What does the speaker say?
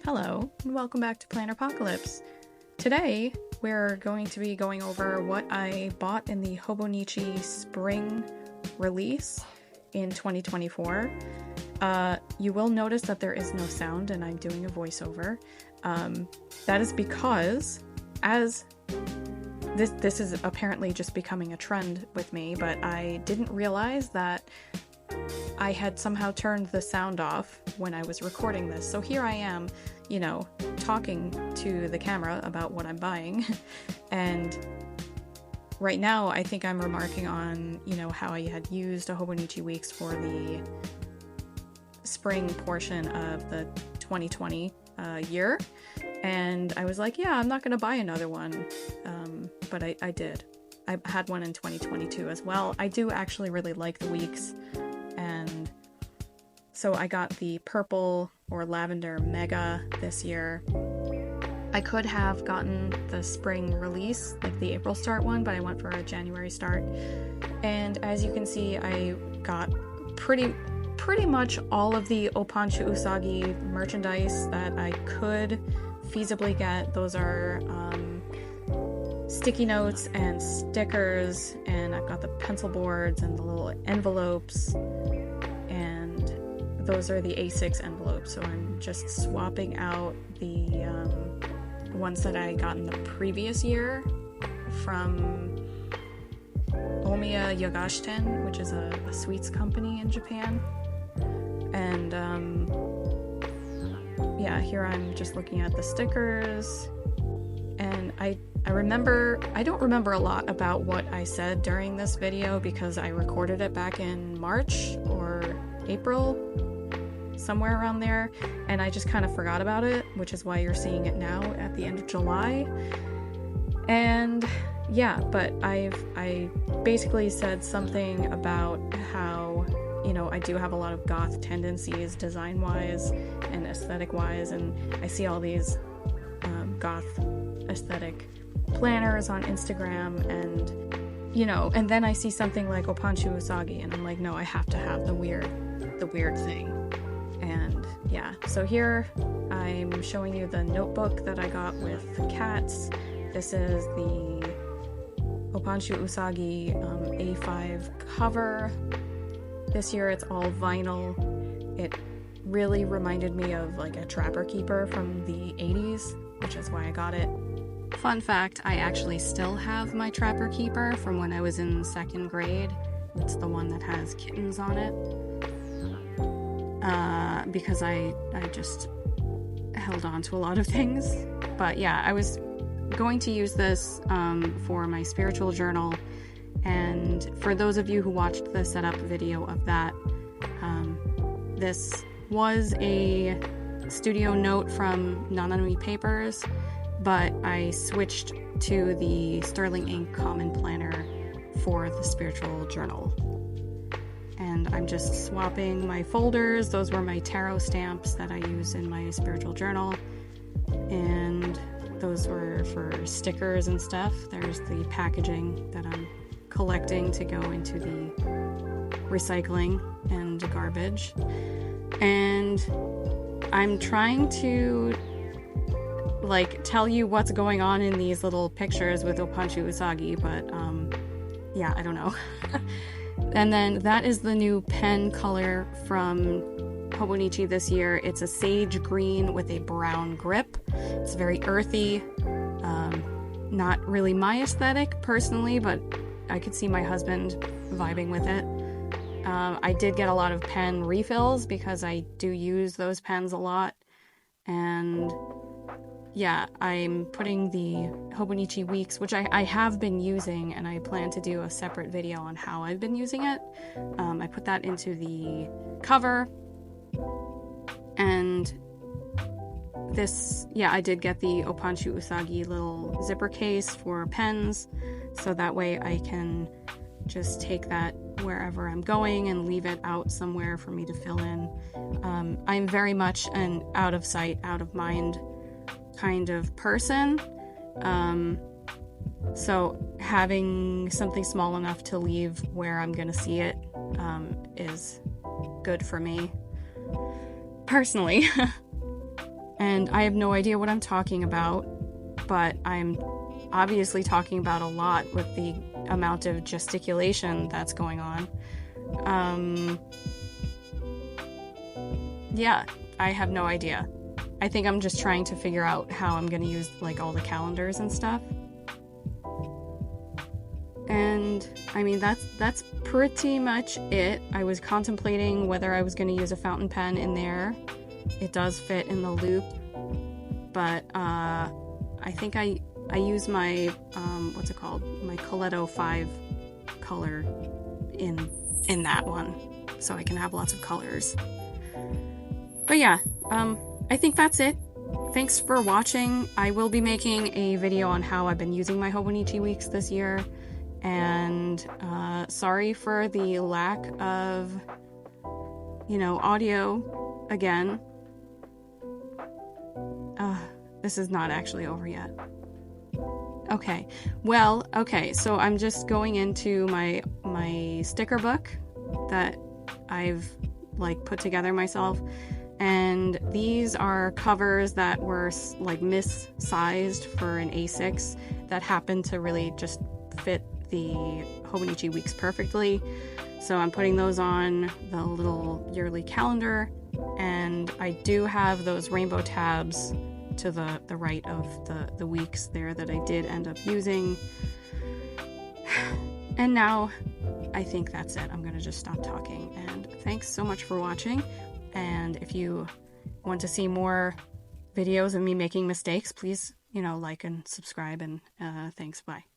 Hello, and welcome back to Planner Apocalypse. Today, we're going to be going over what I bought in the Hobonichi spring release in 2024. You will notice that there is no sound and I'm doing a voiceover. That is because, as this is apparently just becoming a trend with me, but I didn't realize that I had somehow turned the sound off when I was recording this. So here I am, talking to the camera about what I'm buying. And right now I think I'm remarking on, how I had used a Hobonichi Weeks for the spring portion of the 2020 year. And I was like, yeah, I'm not going to buy another one. But I did. I had one in 2022 as well. I do actually really like the weeks. And so I got the purple or lavender mega this year. I could have gotten the spring release, like the April start one, but I went for a January start. And as you can see, I got pretty much all of the opanchu usagi merchandise that I could feasibly get. Those are sticky notes and stickers, and I've got the pencil boards and the little envelopes, and those are the A6 envelopes. So I'm just swapping out the ones that I got in the previous year from 𝖒𝖊𝖓𝖓𝖓, which is a sweets company in Japan. And yeah, here I'm just looking at the stickers, and I don't remember a lot about what I said during this video because I recorded it back in March or April, somewhere around there, and I just kind of forgot about it, which is why you're seeing it now at the end of July. And yeah, but I basically said something about how, I do have a lot of goth tendencies design-wise and aesthetic-wise, and I see all these goth aesthetic planners on Instagram, and and then I see something like opanchu usagi, and I'm like, no, I have to have the weird thing. And yeah, so here I'm showing you the notebook that I got with the cats. This is the opanchu usagi A5 cover. This year it's all vinyl. It really reminded me of like a Trapper Keeper from the 80s, which is why I got it. Fun fact, I actually still have my Trapper Keeper from when I was in second grade. It's the one that has kittens on it. Because I just held on to a lot of things. But yeah, I was going to use this for my spiritual journal. And for those of you who watched the setup video of that, this was a studio note from 𝖙𝖎𝖊𝖓𝖓 papers, but I switched to the Sterling Ink Common Planner for the spiritual journal. And I'm just swapping my folders. Those were my tarot stamps that I use in my spiritual journal. And those were for stickers and stuff. There's the packaging that I'm collecting to go into the recycling and garbage. And I'm trying to tell you what's going on in these little pictures with opanchu usagi, but yeah, I don't know. And then that is the new pen color from Hobonichi this year. It's a sage green with a brown grip. It's very earthy. Not really my aesthetic personally, but I could see my husband vibing with it. I did get a lot of pen refills because I do use those pens a lot. And yeah, I'm putting the Hobonichi Weeks, which I have been using, and I plan to do a separate video on how I've been using it. I put that into the cover. And this, yeah, I did get the opanchu usagi little zipper case for pens, so that way I can just take that wherever I'm going and leave it out somewhere for me to fill in. I'm very much an out of sight, out of mind kind of person. So having something small enough to leave where I'm gonna see it is good for me personally. And I have no idea what I'm talking about, but I'm obviously talking about a lot with the amount of gesticulation that's going on. Yeah, I have no idea. I think I'm just trying to figure out how I'm gonna use like all the calendars and stuff. And I mean, that's pretty much it. I was contemplating whether I was gonna use a fountain pen in there. It does fit in the loop, but I think I use my what's it called, my 𝖘𝖊𝖊𝖓 color in that one, so I can have lots of colors. But yeah, I think that's it. Thanks for watching. I will be making a video on how I've been using my hobonichi weeks this year, and sorry for the lack of, you know, audio again. This is not actually over yet. Okay, well, okay, so I'm just going into my sticker book that I've like put together myself, and these are covers that were like missized for an A6 that happened to really just fit the hobonichi weeks perfectly. So I'm putting those on the little yearly calendar, and I do have those rainbow tabs to the right of the weeks there that I did end up using. And now I think that's it. I'm gonna just stop talking, and thanks so much for watching. And if you want to see more videos of me making mistakes, please, you know, like and subscribe, and thanks, bye.